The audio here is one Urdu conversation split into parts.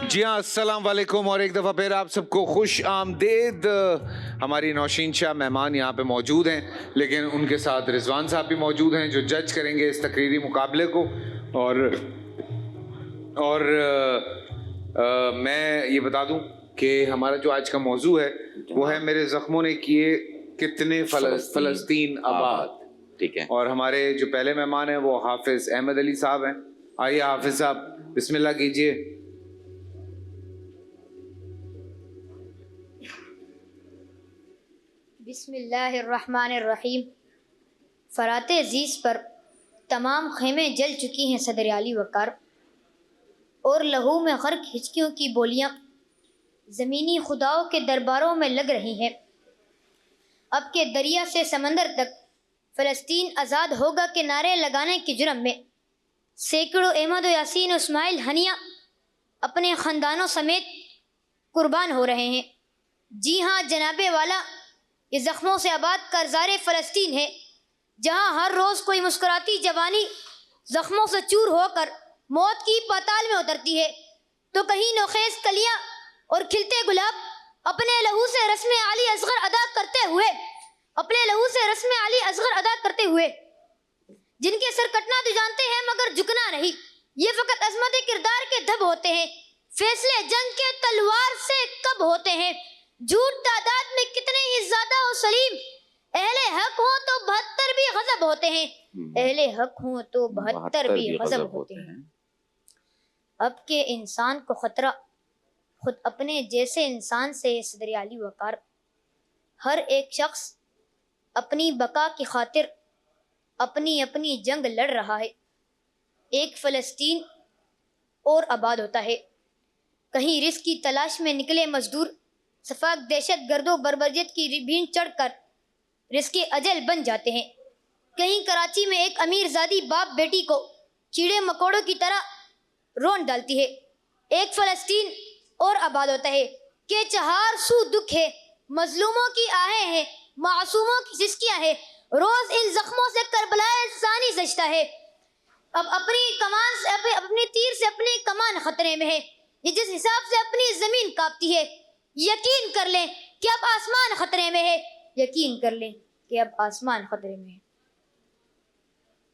جی ہاں، السلام علیکم اور ایک دفعہ پھر آپ سب کو خوش آمدید. ہماری نوشین شاہ مہمان یہاں پہ موجود ہیں، لیکن ان کے ساتھ رضوان صاحب بھی موجود ہیں جو جج کریں گے اس تقریری مقابلے کو. اور میں یہ بتا دوں کہ ہمارا جو آج کا موضوع ہے وہ ہے میرے زخموں نے کیے کتنے فلسطین آباد. ٹھیک ہے. اور ہمارے جو پہلے مہمان ہیں وہ حافظ احمد علی صاحب ہیں. آئیے حافظ صاحب بسم اللہ کیجیے. بسم اللہ الرحمن الرحیم. فرات عزیز پر تمام خیمے جل چکی ہیں صدر علی وقار، اور لہو میں غرق ہچکیوں کی بولیاں زمینی خداؤں کے درباروں میں لگ رہی ہیں. اب کے دریا سے سمندر تک فلسطین آزاد ہوگا کے نعرے لگانے کے جرم میں سینکڑوں احمد و یاسین و اسماعیل ہنیہ اپنے خاندانوں سمیت قربان ہو رہے ہیں. جی ہاں جناب والا، یہ زخموں سے آباد کارزار فلسطین ہے، جہاں ہر روز کوئی مسکراتی جوانی زخموں سے چور ہو کر موت کی پاتال میں اترتی ہے، تو کہیں نوخیز کلیاں اور کھلتے گلاب اپنے لہو سے رسم علی اصغر ادا کرتے ہوئے جن کے سر کٹنا تو جانتے ہیں مگر جھکنا نہیں. یہ فقط عظمت کردار کے دھب ہوتے ہیں، فیصلے جنگ کے تلوار سے کب ہوتے ہیں. جھوٹ تعداد میں کتنے ہی زیادہ و سلیم، اہل حق ہوں تو 72 بھی غضب ہوتے ہیں. اہل حق ہوں تو 72 بھی غضب ہوتے ہیں. اب کے انسان کو خطرہ خود اپنے جیسے انسان سے صدر علی وقار. ہر ایک شخص اپنی بقا کی خاطر اپنی جنگ لڑ رہا ہے. ایک فلسطین اور آباد ہوتا ہے. کہیں رزق کی تلاش میں نکلے مزدور سفاک دہشت گرد و بربریت کی بھین چڑھ کر رزق اجل بن جاتے ہیں. کہیں کراچی میں ایک امیر زادی باپ بیٹی کو کیڑے مکوڑوں کی طرح رون ڈالتی ہے. ایک فلسطین اور آباد ہوتا ہے کہ چہار سو دکھ ہے، مظلوموں کی آہیں ہیں، معصوموں کی سسکیاں ہیں. روز ان زخموں سے کربلا ثانی سجتا ہے. اب اپنی تیر سے اپنی کمان خطرے میں ہے. یہ جس حساب سے اپنی زمین کاپتی ہے، یقین کر لیں کہ اب آسمان خطرے میں ہے. یقین کر لیں کہ اب آسمان خطرے میں ہے.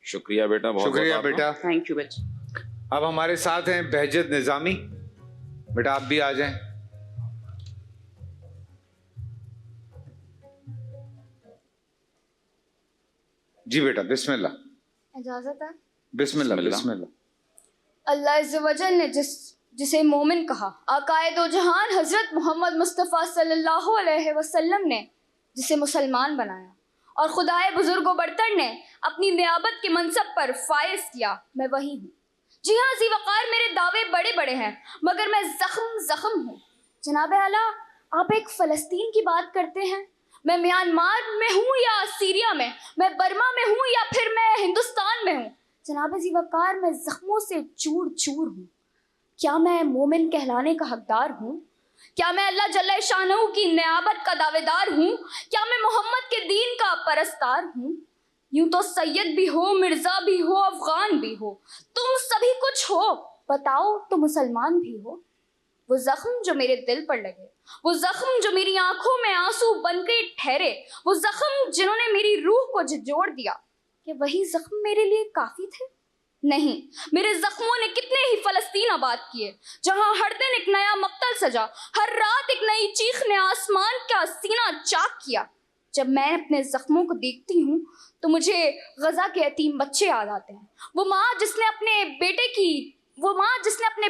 شکریہ بیٹا، بہت شکریہ بیٹا. تھینک یو بچ. اب ہمارے ساتھ ہیں بہجت نظامی. بیٹا آپ بھی آ جائیں. جی بیٹا بسم اللہ. اجازت ہے؟ بسم اللہ. اللہ عز و جل نے جسے مومن کہا، آقائے دو جہان حضرت محمد مصطفیٰ صلی اللہ علیہ وسلم نے جسے مسلمان بنایا، اور خدائے بزرگ و برتر نے اپنی نیابت کے منصب پر فائز کیا، میں وہی ہوں. جی ہاں ذی وقار، میرے دعوے بڑے بڑے ہیں مگر میں زخم ہوں. جناب اعلیٰ، آپ ایک فلسطین کی بات کرتے ہیں، میں میانمار میں ہوں یا سیریا میں برما میں ہوں یا پھر میں ہندوستان میں ہوں. جناب ذی وقار، میں زخموں سے چور ہوں. کیا میں مومن کہلانے کا حقدار ہوں؟ کیا میں اللہ جل شانہ کی نیابت کا دعوے دار ہوں؟ کیا میں محمد کے دین کا پرستار ہوں؟ یوں تو سید بھی ہو، مرزا بھی ہو، افغان بھی ہو، تم سبھی کچھ ہو، بتاؤ تو مسلمان بھی ہو. وہ زخم جو میرے دل پر لگے، وہ زخم جو میری آنکھوں میں آنسو بن کے ٹھہرے، وہ زخم جنہوں نے میری روح کو جھنجھوڑ دیا، کہ وہی زخم میرے لیے کافی تھے؟ نہیں، میرے زخموں نے کتنے ہی فلسطین آباد کیے، جہاں ہر دن ایک نیا مقتل سجا، ہر رات ایک نئی چیخ نے آسمان کا سینہ چاک کیا. جب میں اپنے زخموں کو دیکھتی ہوں تو مجھے غزہ کے یتیم بچے یاد آتے ہیں. وہ ماں جس نے اپنے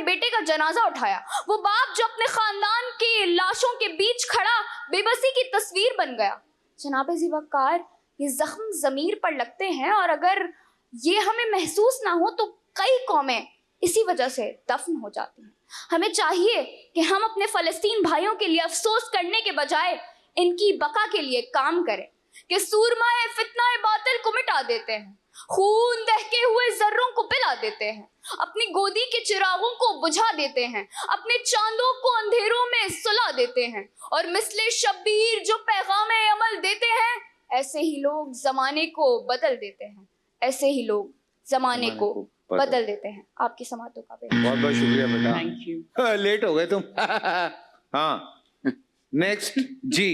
بیٹے کا جنازہ اٹھایا، وہ باپ جو اپنے خاندان کے لاشوں کے بیچ کھڑا بے بسی کی تصویر بن گیا. جناب ذی وقار، یہ زخم ضمیر پر لگتے ہیں، اور اگر یہ ہمیں محسوس نہ ہو تو کئی قومیں اسی وجہ سے دفن ہو جاتی ہیں. ہمیں چاہیے کہ ہم اپنے فلسطین بھائیوں کے لیے افسوس کرنے کے بجائے ان کی بقا کے لیے کام کریں، کہ سورمائے فتنہ باطل کو مٹا دیتے ہیں، خون دہکے ہوئے ذروں کو پلا دیتے ہیں، اپنی گودی کے چراغوں کو بجھا دیتے ہیں، اپنے چاندوں کو اندھیروں میں سلا دیتے ہیں، اور مثل شبیر جو پیغام عمل دیتے ہیں، ایسے ہی لوگ زمانے کو بدل دیتے ہیں، ایسے ہی لوگ زمانے کو بدل دیتے ہیں آپ کی سماعتوں کا بھی. بہت بہت شکریہ بیٹا. Thank you. لیٹ ہو گئے تم. ہاں نیکسٹ جی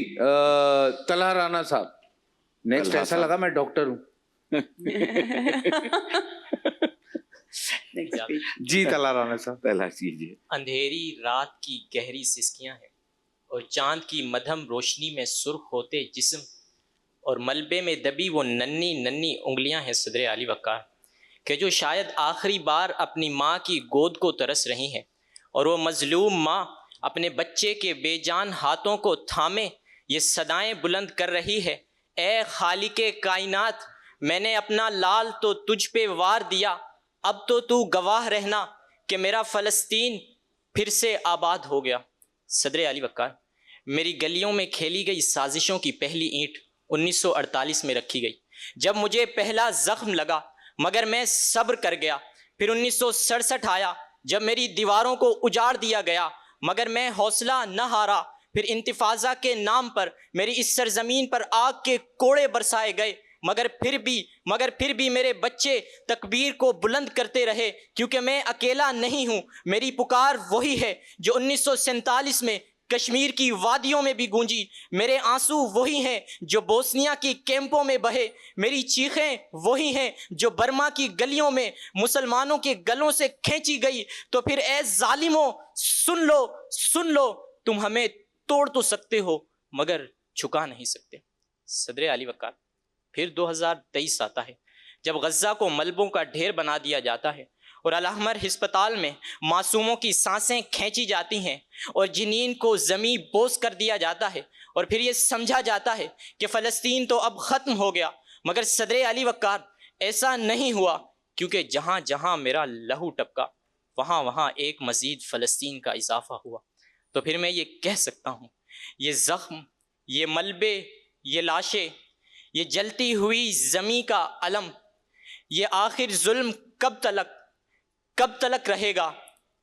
طلحہ رانا صاحب. نیکسٹ ایسا لگا میں ڈاکٹر ہوں. جی طلحہ رانا صاحب. اندھیری رات کی گہری سسکیاں ہیں اور چاند کی مدھم روشنی میں سرخ ہوتے جسم اور ملبے میں دبی وہ ننھی ننھی انگلیاں ہیں صدر علی وقار کہ جو شاید آخری بار اپنی ماں کی گود کو ترس رہی ہیں اور وہ مظلوم ماں اپنے بچے کے بے جان ہاتھوں کو تھامے یہ صدائیں بلند کر رہی ہے، اے خالق کائنات میں نے اپنا لال تو تجھ پہ وار دیا، اب تو گواہ رہنا کہ میرا فلسطین پھر سے آباد ہو گیا۔ صدر علی وقار، میری گلیوں میں کھیلی گئی سازشوں کی پہلی اینٹ 1948 میں رکھی گئی جب مجھے پہلا زخم لگا، مگر میں صبر کر گیا۔ پھر 1967 آیا جب میری دیواروں کو اجاڑ دیا گیا، مگر میں حوصلہ نہ ہارا۔ پھر انتفاضہ کے نام پر میری اس سرزمین پر آگ کے کوڑے برسائے گئے، مگر پھر بھی میرے بچے تکبیر کو بلند کرتے رہے، کیونکہ میں اکیلا نہیں ہوں۔ میری پکار وہی ہے جو 1947 میں کشمیر کی وادیوں میں بھی گونجی، میرے آنسو وہی ہیں جو بوسنیا کی کیمپوں میں بہے، میری چیخیں وہی ہیں جو برما کی گلیوں میں مسلمانوں کے گلوں سے کھینچی گئی۔ تو پھر اے ظالموں سن لو، تم ہمیں توڑ تو سکتے ہو مگر چھکا نہیں سکتے۔ صدر علی وقار، پھر 2023 آتا ہے جب غزہ کو ملبوں کا ڈھیر بنا دیا جاتا ہے اور الحمر ہسپتال میں معصوموں کی سانسیں کھینچی جاتی ہیں اور جنین کو زمین بوس کر دیا جاتا ہے، اور پھر یہ سمجھا جاتا ہے کہ فلسطین تو اب ختم ہو گیا، مگر صدر علی وقار ایسا نہیں ہوا، کیونکہ جہاں جہاں میرا لہو ٹپکا وہاں وہاں ایک مزید فلسطین کا اضافہ ہوا۔ تو پھر میں یہ کہہ سکتا ہوں، یہ زخم، یہ ملبے، یہ لاشیں، یہ جلتی ہوئی زمیں کا علم، یہ آخر ظلم کب تلک رہے گا؟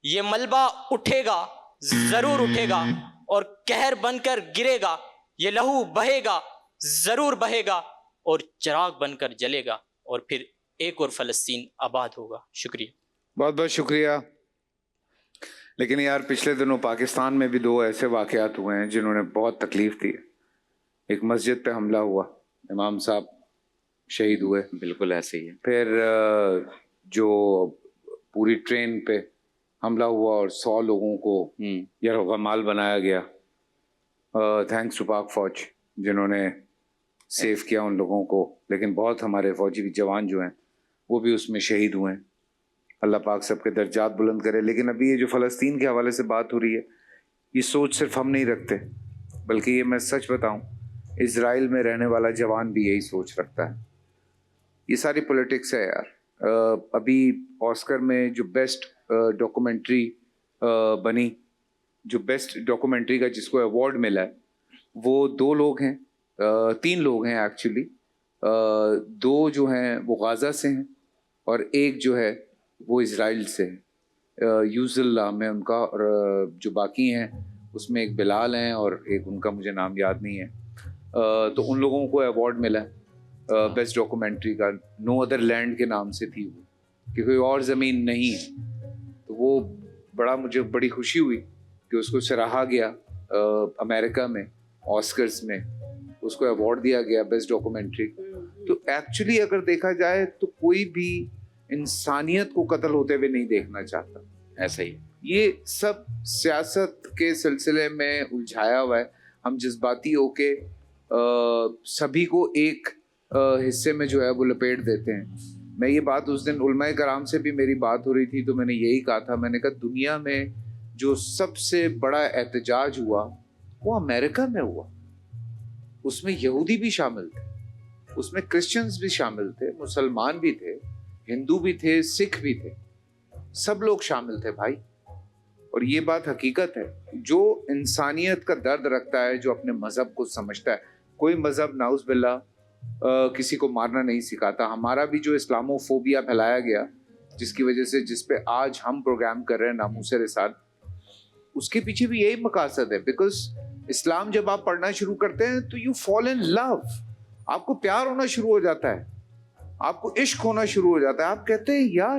یہ ملبہ اٹھے گا، ضرور اٹھے گا، اور قہر بن کر گرے گا۔ یہ لہو بہے گا، ضرور بہے گا، اور چراغ بن کر جلے گا، اور پھر ایک اور فلسطین آباد ہوگا۔ شکریہ، بہت بہت شکریہ۔ لیکن یار پچھلے دنوں پاکستان میں بھی 2 ایسے واقعات ہوئے ہیں جنہوں نے بہت تکلیف دی ہے۔ ایک مسجد پہ حملہ ہوا، امام صاحب شہید ہوئے، بالکل ایسے ہی ہے۔ پھر جو پوری ٹرین پہ حملہ ہوا اور 100 لوگوں کو یرغمال بنایا گیا۔ تھینکس ٹو پاک فوج جنہوں نے سیو کیا ان لوگوں کو، لیکن بہت ہمارے فوجی جوان جو ہیں وہ بھی اس میں شہید ہوئے ہیں۔ اللہ پاک سب کے درجات بلند کرے۔ لیکن ابھی یہ جو فلسطین کے حوالے سے بات ہو رہی ہے، یہ سوچ صرف ہم نہیں رکھتے، بلکہ یہ میں سچ بتاؤں اسرائیل میں رہنے والا جوان بھی یہی سوچ رکھتا ہے۔ یہ ساری پولیٹکس ہے یار۔ ابھی آسکر میں جو بیسٹ ڈاکومنٹری بنی، جو بیسٹ ڈاکومنٹری کا جس کو ایوارڈ ملا ہے، وہ 2 لوگ ہیں، 3 لوگ ہیں ایکچولی۔ 2 جو ہیں وہ غازہ سے ہیں اور ایک جو ہے وہ اسرائیل سے ہے، یوزل نام ہے ان کا، اور جو باقی ہیں اس میں ایک بلال ہیں اور ایک ان کا مجھے نام یاد نہیں ہے۔ تو ان لوگوں کو ایوارڈ ملا بیسٹ ڈاکومنٹری کا، نو ادر لینڈ کے نام سے تھی وہ، کہ کوئی اور زمین نہیں ہے۔ تو وہ مجھے بڑی خوشی ہوئی کہ اس کو سراہا گیا امریکہ میں، آسکرز میں اس کو ایوارڈ دیا گیا بیسٹ ڈاکومنٹری۔ تو ایکچولی اگر دیکھا جائے تو کوئی بھی انسانیت کو قتل ہوتے ہوئے نہیں دیکھنا چاہتا، ایسا ہی ہے۔ یہ سب سیاست کے سلسلے میں الجھایا ہوا ہے۔ ہم جذباتی ہو کے سبھی کو ایک حصے میں جو ہے وہ لپیٹ دیتے ہیں۔ میں یہ بات اس دن علماء کرام سے بھی میری بات ہو رہی تھی تو میں نے یہی کہا تھا، میں نے کہا دنیا میں جو سب سے بڑا احتجاج ہوا وہ امریکہ میں ہوا، اس میں یہودی بھی شامل تھے، اس میں کرسچنز بھی شامل تھے، مسلمان بھی تھے، ہندو بھی تھے، سکھ بھی تھے، سب لوگ شامل تھے بھائی۔ اور یہ بات حقیقت ہے، جو انسانیت کا درد رکھتا ہے، جو اپنے مذہب کو سمجھتا ہے۔ کوئی مذہب نعوذ باللہ کسی کو مارنا نہیں سکھاتا۔ ہمارا بھی جو اسلامو فوبیا پھیلایا گیا، جس کی وجہ سے جس پہ آج ہم پروگرام کر رہے ہیں ناموس رسالت، اس کے پیچھے بھی یہی مقاصد ہے۔ بیکاز اسلام جب آپ پڑھنا شروع کرتے ہیں تو یو فال ان لو، آپ کو پیار ہونا شروع ہو جاتا ہے، آپ کو عشق ہونا شروع ہو جاتا ہے۔ آپ کہتے ہیں یار